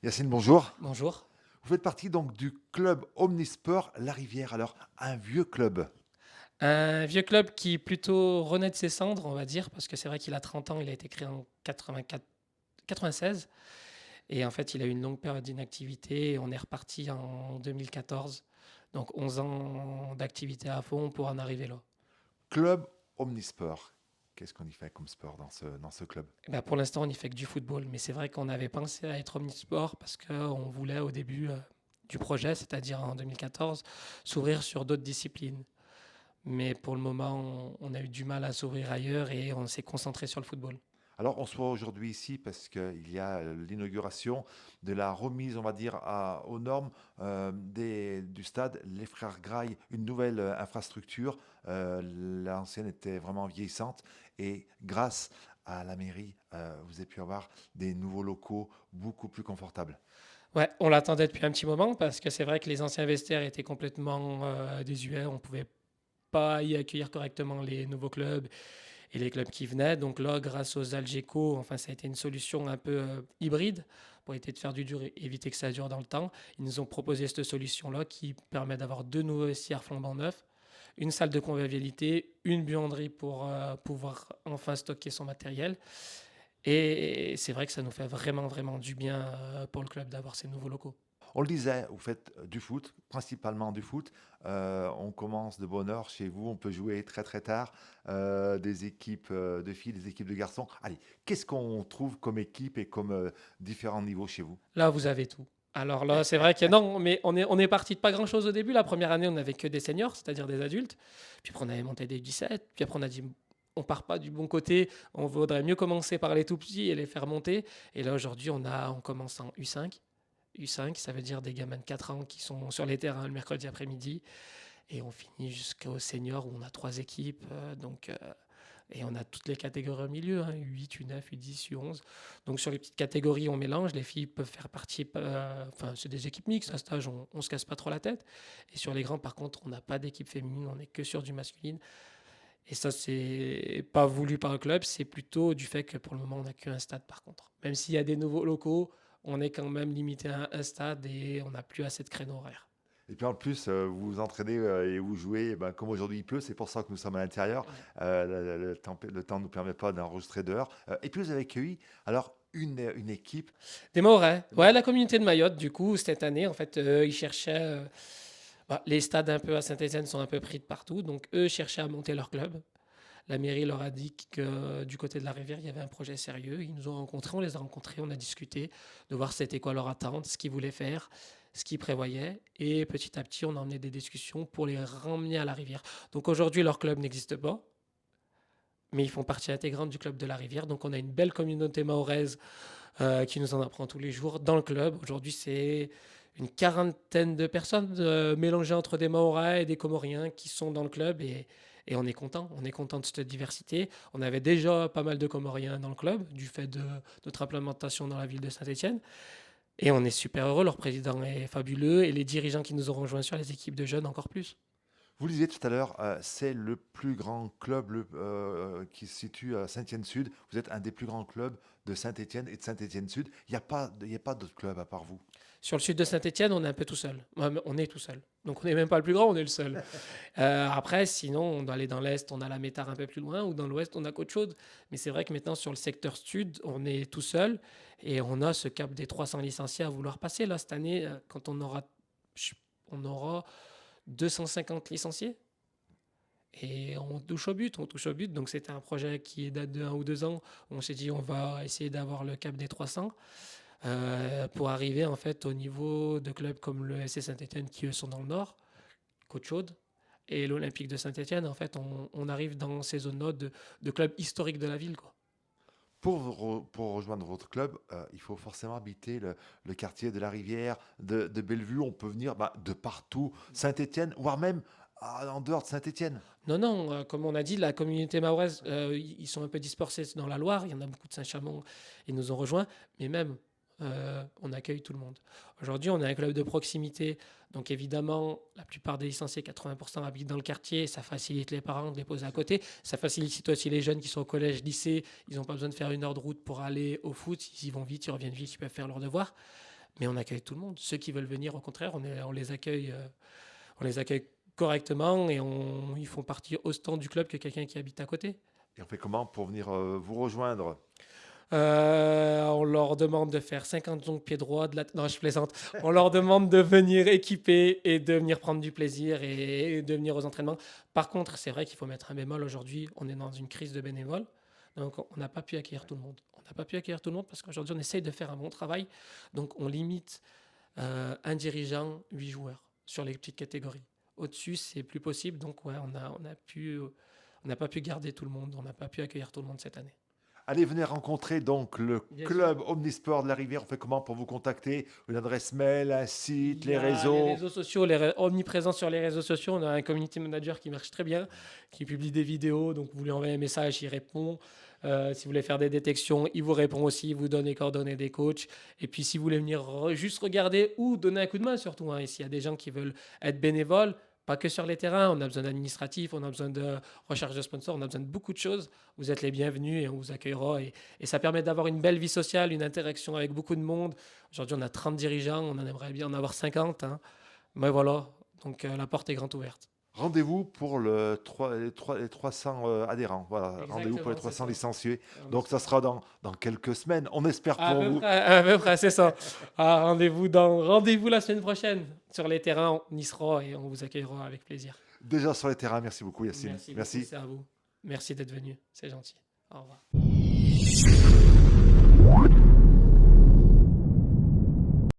Yacine, bonjour. Bonjour. Vous faites partie donc du club omnisport La Rivière. Alors, un vieux club. Un vieux club qui plutôt renaît de ses cendres, on va dire, parce que c'est vrai qu'il a 30 ans, il a été créé en 84, 96. Et en fait, il a eu une longue période d'inactivité. On est reparti en 2014. Donc 11 ans d'activité à fond pour en arriver là. Club omnisport. Qu'est-ce qu'on y fait comme sport dans ce club? Et ben, pour l'instant, on n'y fait que du football. Mais c'est vrai qu'on avait pensé à être omnisport parce qu'on voulait au début du projet, c'est-à-dire en 2014, s'ouvrir sur d'autres disciplines. Mais pour le moment, on a eu du mal à s'ouvrir ailleurs et on s'est concentré sur le football. Alors, on se voit aujourd'hui ici parce qu'il y a l'inauguration de la remise, on va dire, aux normes du stade Les Frères Graille, une nouvelle infrastructure. L'ancienne était vraiment vieillissante et grâce à la mairie, vous avez pu avoir des nouveaux locaux beaucoup plus confortables. Ouais, on l'attendait depuis un petit moment parce que c'est vrai que les anciens vestiaires étaient complètement désuets. On pouvait pas y accueillir correctement les nouveaux clubs et les clubs qui venaient. Donc là, grâce aux Algeco, enfin, ça a été une solution un peu hybride pour éviter de faire du dur et éviter que ça dure dans le temps. Ils nous ont proposé cette solution-là qui permet d'avoir deux nouveaux vestiaires flambant neufs, une salle de convivialité, une buanderie pour pouvoir enfin stocker son matériel. Et c'est vrai que ça nous fait vraiment, vraiment du bien pour le club d'avoir ces nouveaux locaux. On le disait, vous faites du foot, principalement du foot. On commence de bonne heure chez vous, on peut jouer très très tard. Des équipes de filles, des équipes de garçons. Allez, qu'est-ce qu'on trouve comme équipe et comme différents niveaux chez vous? Là, vous avez tout. Alors là, c'est vrai que non, mais on est parti de pas grand-chose au début. La première année, on n'avait que des seniors, c'est-à-dire des adultes. Puis après, on avait monté des 17. Puis après, on a dit, on part pas du bon côté. On vaudrait mieux commencer par les tout petits et les faire monter. Et là, aujourd'hui, on commence en U5. U5, ça veut dire des gamins de 4 ans qui sont sur les terrains le mercredi après-midi. Et on finit jusqu'au senior où on a trois équipes. Et on a toutes les catégories au milieu, hein, U8, U9, U10, U11. Donc sur les petites catégories, on mélange. Les filles peuvent faire partie, enfin c'est des équipes mixtes. À cet âge, on se casse pas trop la tête. Et sur les grands, par contre, on n'a pas d'équipe féminine, on est que sur du masculine. Et ça, c'est pas voulu par le club, c'est plutôt du fait que pour le moment, on n'a qu'un stade par contre. Même s'il y a des nouveaux locaux, on est quand même limité à un stade et on n'a plus assez de créneaux horaires. Et puis en plus, vous vous entraînez et vous jouez, eh ben, comme aujourd'hui il pleut, c'est pour ça que nous sommes à l'intérieur. Ouais. Le temps ne nous permet pas d'enregistrer dehors. Et puis vous avez accueilli alors une équipe. Des Mahorais. de Ouais, Maroc. la communauté de Mayotte, du coup, cette année, en fait, ils cherchaient. Les stades un peu à Saint-Etienne sont un peu pris de partout, donc eux cherchaient à monter leur club. La mairie leur a dit que du côté de la rivière, il y avait un projet sérieux. Ils nous ont rencontrés, on les a rencontrés, on a discuté de voir c'était quoi leur attente, ce qu'ils voulaient faire, ce qu'ils prévoyaient. Et petit à petit, on a emmené des discussions pour les ramener à la rivière. Donc aujourd'hui, leur club n'existe pas, mais ils font partie intégrante du club de la rivière. Donc on a une belle communauté mahoraise qui nous en apprend tous les jours dans le club. Aujourd'hui, c'est une quarantaine de personnes mélangées entre des Mahorais et des Comoriens qui sont dans le club et on est content. On est content de cette diversité. On avait déjà pas mal de Comoriens dans le club du fait de notre implémentation dans la ville de Saint-Etienne. Et on est super heureux. Leur président est fabuleux et les dirigeants qui nous ont rejoints sur les équipes de jeunes encore plus. Vous le disiez tout à l'heure, c'est le plus grand club qui se situe à Saint-Étienne-Sud. Vous êtes un des plus grands clubs de Saint-Étienne et de Saint-Étienne-Sud. Il y a pas d'autres clubs à part vous. Sur le sud de Saint-Etienne, on est un peu tout seul. On est tout seul. Donc on n'est même pas le plus grand, on est le seul. Après, sinon, on doit aller dans l'est, on a la Métard un peu plus loin, ou dans l'ouest, on a Côte-Chaude. Mais c'est vrai que maintenant, sur le secteur sud, on est tout seul et on a ce cap des 300 licenciés à vouloir passer. Là, cette année, quand on aura 250 licenciés et on touche au but, on touche au but. Donc c'était un projet qui date de 1 ou 2 ans. On s'est dit, on va essayer d'avoir le cap des 300 pour arriver en fait au niveau de clubs comme le SC Saint-Etienne qui eux sont dans le nord, Côte-Chaude, et l'Olympique de Saint-Etienne. En fait, on arrive dans ces zones-là de clubs historiques de la ville, quoi. Pour rejoindre votre club, il faut forcément habiter le quartier de la Rivière, de Bellevue. On peut venir bah, de partout, Saint-Étienne, voire même en dehors de Saint-Étienne. Non, non, comme on a dit, la communauté mahoraise, ils sont un peu dispersés dans la Loire. Il y en a beaucoup de Saint-Chamond, ils nous ont rejoints, mais même, on accueille tout le monde. Aujourd'hui, on est un club de proximité, donc évidemment, la plupart des licenciés, 80% habitent dans le quartier, ça facilite les parents de les poser à côté, ça facilite aussi les jeunes qui sont au collège, lycée, ils n'ont pas besoin de faire 1 heure de route pour aller au foot, ils y vont vite, ils reviennent vite, ils peuvent faire leurs devoirs. mais on accueille tout le monde. Ceux qui veulent venir, au contraire, on les accueille correctement et ils font partie autant du club que quelqu'un qui habite à côté. Et on fait comment pour venir vous rejoindre? On leur demande de faire 50 jongles pieds droits. Non, je plaisante. On leur demande de venir équiper et de venir prendre du plaisir et de venir aux entraînements. Par contre, c'est vrai qu'il faut mettre un bémol aujourd'hui. On est dans une crise de bénévoles. Donc, on n'a pas pu accueillir tout le monde. On n'a pas pu accueillir tout le monde parce qu'aujourd'hui, on essaye de faire un bon travail. Donc, on limite un dirigeant, 8 joueurs sur les petites catégories. Au-dessus, c'est plus possible. Donc, ouais, on n'a pas pu garder tout le monde. On n'a pas pu accueillir tout le monde cette année. Allez, venez rencontrer donc le Bien sûr. club Omnisport de la Rivière. On fait comment pour vous contacter? Une adresse mail, un site, Il y les a les réseaux? réseaux sociaux, omniprésents sur les réseaux sociaux. On a un community manager qui marche très bien, qui publie des vidéos. Donc, vous lui envoyez un message, il répond. Si vous voulez faire des détections, il vous répond aussi. Il vous donne les coordonnées des coachs. Et puis, si vous voulez venir juste regarder ou donner un coup de main, surtout, hein, et s'il y a des gens qui veulent être bénévoles, pas que sur les terrains, on a besoin d'administratifs, on a besoin de recherche de sponsors, on a besoin de beaucoup de choses. Vous êtes les bienvenus et on vous accueillera. Et ça permet d'avoir une belle vie sociale, une interaction avec beaucoup de monde. Aujourd'hui, on a 30 dirigeants, on en aimerait bien en avoir 50, hein. Mais voilà, donc la porte est grande ouverte. Rendez-vous pour les 300 adhérents. Voilà, rendez-vous pour les Exactement, c'est 300 ça. licenciés. On Donc, ça espère. sera dans quelques semaines. On espère pour vous. À peu près, c'est ça. Rendez-vous la semaine prochaine sur les terrains, on y sera et on vous accueillera avec plaisir. Déjà sur les terrains. Merci beaucoup, Yacine. Merci beaucoup, Merci. c'est à vous. Merci d'être venu, c'est gentil. Au revoir.